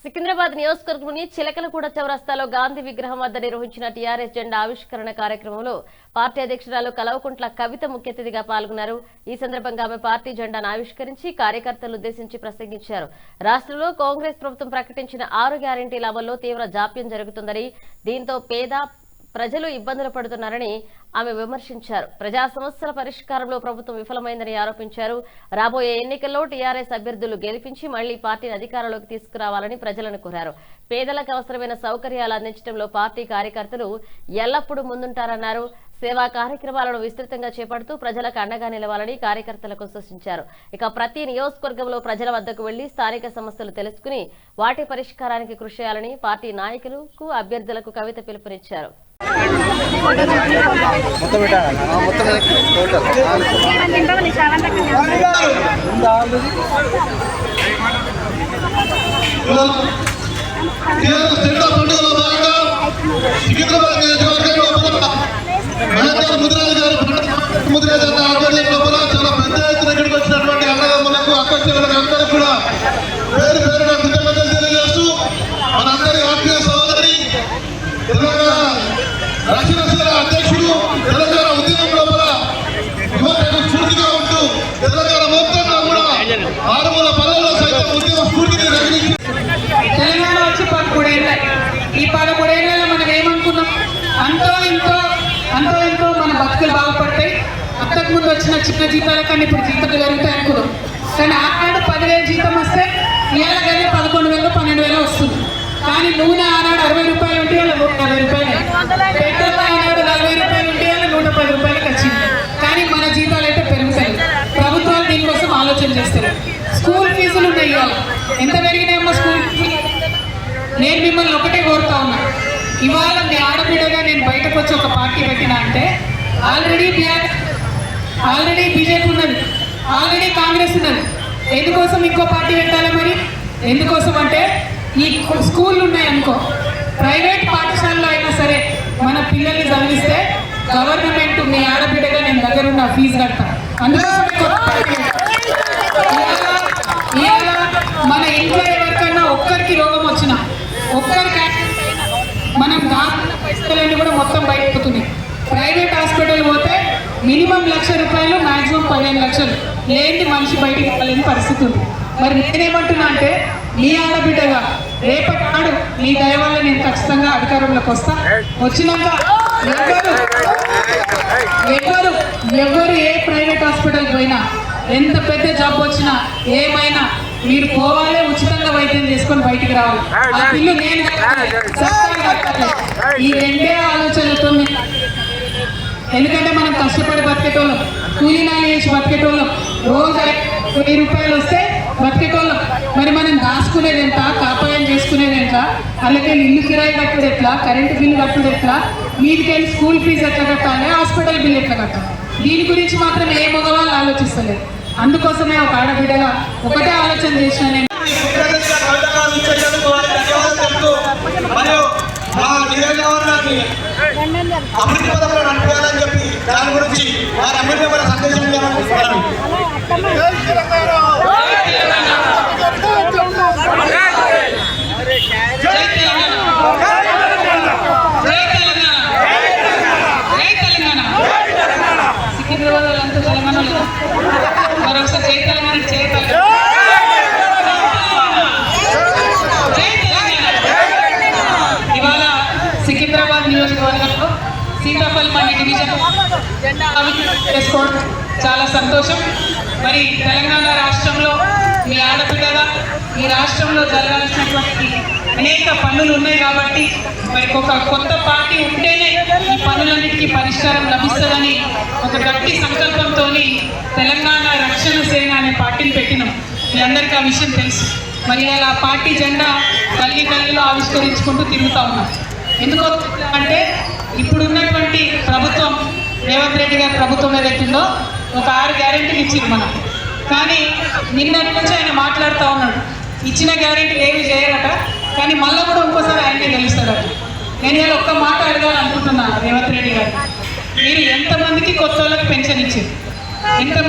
సికింద్రాబాద్ నియోజకవర్గంలోని చిలకలగూడ చౌరస్తాలో గాంధీ విగ్రహం వద్ద నిర్వహించిన టీఆర్ఎస్ జెండా ఆవిష్కరణ కార్యక్రమంలో పార్టీ అధ్యక్షురాలు కల్వకుంట్ల కవిత ముఖ్య అతిథిగా పాల్గొన్నారు. ఈ సందర్భంగా ఆమె పార్టీ జెండాను ఆవిష్కరించి కార్యకర్తలను ఉద్దేశించి ప్రసంగించారు. రాష్ట్రంలో కాంగ్రెస్ ప్రభుత్వం ప్రకటించిన 6 గ్యారెంటీల అమల్లో తీవ్ర జాప్యం జరుగుతుందని, దీంతో పేద ప్రజలు ఇబ్బందులు పడుతున్నారని ఆమె విమర్శించారు. ప్రజా సమస్యల పరిష్కారంలో ప్రభుత్వం విఫలమైందని ఆరోపించారు. రాబోయే ఎన్నికల్లో టీఆర్ఎస్ అభ్యర్థులు గెలిపించి మళ్లీ పార్టీని అధికారంలోకి తీసుకురావాలని ప్రజలను కోరారు. పేదలకు అవసరమైన సౌకర్యాలు అందించడంలో పార్టీ కార్యకర్తలు ఎల్లప్పుడూ ముందుంటారన్నారు. సేవా కార్యక్రమాలను విస్తృతంగా చేపడుతూ ప్రజలకు అండగా నిలవాలని కార్యకర్తలకు సూచించారు. ఇక ప్రతి నియోజకవర్గంలో ప్రజల వద్దకు వెళ్లి స్థానిక సమస్యలు తెలుసుకుని వాటి పరిష్కారానికి కృషి చేయాలని పార్టీ నాయకులకు అభ్యర్థులకు కవిత పిలుపునిచ్చారు. చాలా పెద్ద ఎత్తున ఇక్కడికి వచ్చినటువంటి అన్నదమ్ములకు అక్కచెల్లెలకు అందరూ కూడా పేరు పేరుగా కృతజ్ఞతలు తెలియజేస్తూ మనందరి ఆత్మీయ సోదరి తెలంగాణ రక్షణ సేన అధ్యక్షుడు, తెలంగాణ ఉద్యమం లోపల యువతకు స్ఫూర్తిగా ఉంటూ తెలంగాణ మొత్తంగా కూడా ఆరుమూల పల్లెల్లో సైతం ఉద్యమ స్ఫూర్తిని రగిలించి తెలంగాణ వచ్చి 13 ఏళ్ళ. ఈ 13 ఏళ్లలో మనం ఏమనుకున్నాం? అంతో ఎంతో మన బతుకులు బాగుపడతాయి, అంతకుముందు వచ్చిన చిన్న జీతాల కన్నా ఇప్పుడు జీతాలు పెరుగుతాయి అనుకున్నాం. కానీ ఆనాడు 10,000 జీతం వస్తే ఇవాళ కానీ 11,000 12,000 వస్తుంది. కానీ నూనె ఆనాడు 60 రూపాయలు ఉంటే ఇలా 150 రూపాయలు, పెట్రోల్ ఆనాడు 40 రూపాయలు ఉంటే ఇలా 110 రూపాయలకు వచ్చింది. కానీ మన జీతాలు అయితే పెరుగుతాయి. ప్రభుత్వాలు దీనికోసం ఆలోచన చేస్తారు. స్కూల్ ఫీజులు ఉన్నాయి, ఇవాళ ఎంత పెరిగినాయమ్మా స్కూల్ ఫీజులు? నేను మిమ్మల్ని ఒకటే కోరుతా ఉన్నా, ఇవాళ మీ ఆడబిడ్డగా నేను బయటకు వచ్చి ఒక పార్టీ పెట్టినా అంటే ఆల్రెడీ బీజేపీ ఉన్నది, ఆల్రెడీ కాంగ్రెస్ ఉన్నది. ఎందుకోసం ఇంకో పార్టీ పెట్టాలి? మరి ఎందుకోసం అంటే ఈ స్కూళ్ళు ఉన్నాయనుకో, ప్రైవేట్ పాఠశాలలో అయినా సరే మన పిల్లల్ని చదివిస్తే గవర్నమెంట్ మీ ఆడబిడ్డగా నేను దగ్గరున్న ఫీజు కడతాను. అందుకోసం మన ఇంట్లో ఎవరికైనా ఒక్కరికి రోగం వచ్చినా, ఒక్కరికి మనం దాచిన పైసలన్నీ కూడా మొత్తం బయటపోతున్నాయి. ప్రైవేట్ హాస్పిటల్ పోతే మినిమం 1,00,000 రూపాయలు, మ్యాక్సిమం 15 లక్షలు లేని మనిషి బయటికి వెళ్ళలేని పరిస్థితి ఉంది. మరి నేనేమంటున్నా అంటే మీ ఆడబిడ్డగా రేపటి నాడు మీ దయ వల్ల నేను ఖచ్చితంగా అధికారంలోకి వస్తా. వచ్చినాక ఎవరు ఏ ప్రైవేట్ హాస్పిటల్కి పోయినా, ఎంత పెద్ద జాబ్ వచ్చినా ఏమైనా మీరు పోవాలి, ఉచితంగా వైద్యం చేసుకొని బయటికి రావాలి. ఆ బిల్లు నేను ఈ 2 ఆలోచనలతో, ఎందుకంటే మనం కష్టపడి బతికేటోళ్ళం, కూలీనాలు చేసి బతికేటోళ్ళం, రోజు 1000 రూపాయలు వస్తే బతికేటోళ్ళం. మరి మనం దాచుకునేది ఎంత, కాపాయం చేసుకునేది ఎంత, అలాగే ఇల్లు కిరాయి కట్టుడు ఎట్లా, కరెంటు బిల్లు కట్టుడు ఎట్లా, మీదికెళ్ళి స్కూల్ ఫీజు ఎట్లా కట్టాలి, హాస్పిటల్ బిల్లు ఎట్లా కట్టాలి, దీని గురించి మాత్రం ఏ మగవాళ్ళు ఆలోచిస్తలేదు. అందుకోసమే ఒక ఆడబిడ్డగా ఒకటే ఆలోచన చేసిన నేను అభివృద్ధి పథకంలో నడిపేయాలని చెప్పి దాని గురించి వారి అభివృద్ధి కూడా సందేశం ఇవ్వాలనుకుంటున్నాను. సికింద్రాబాద్ వాళ్ళంతా తెలంగాణలో మరొకసారి జై తెలంగాణ, జై తెలంగాణ. ఇవాళ సికింద్రాబాద్ నియోజకవర్గంలో సీతాఫల్మణి డివిజన్ జెండా ఆవిష్కరణ చేసుకోవడం చాలా సంతోషం. మరి తెలంగాణ రాష్ట్రంలో మీ ఆడపిల్లగా ఈ రాష్ట్రంలో జరగాల్సినటువంటి అనేక పనులు ఉన్నాయి కాబట్టి మరి ఒక కొత్త పార్టీ ఉంటేనే ఈ పనులన్నిటికీ పరిష్కారం లభిస్తుందని ఒక గట్టి సంకల్పంతో తెలంగాణ రక్షణ సేన అనే పార్టీని పెట్టినాం. మీ అందరికీ ఆ విషయం తెలుసు. మరి అలా పార్టీ జెండా గల్లీలో ఆవిష్కరించుకుంటూ తిరుగుతూ ఉన్నాం. ఎందుకో అంటే ఇప్పుడున్నటువంటి ప్రభుత్వం, రేవంత్ రెడ్డి గారి ప్రభుత్వం ఏదైతుందో ఒక 6 గ్యారెంటీలు ఇచ్చింది మనం. కానీ నిన్నటి నుంచి ఆయన మాట్లాడుతూ ఉన్నాడు, ఇచ్చిన గ్యారెంటీలు ఏమి చేయరట, కానీ మళ్ళీ కూడా ఇంకోసారి ఆయనే గెలుస్తాడట. నేను ఇలా ఒక్క మాట అడగాలనుకుంటున్నాను రేవంత్ రెడ్డి గారు, మీరు ఎంతమందికి కొత్త వాళ్ళకి పెన్షన్ ఇచ్చారు? ఎంత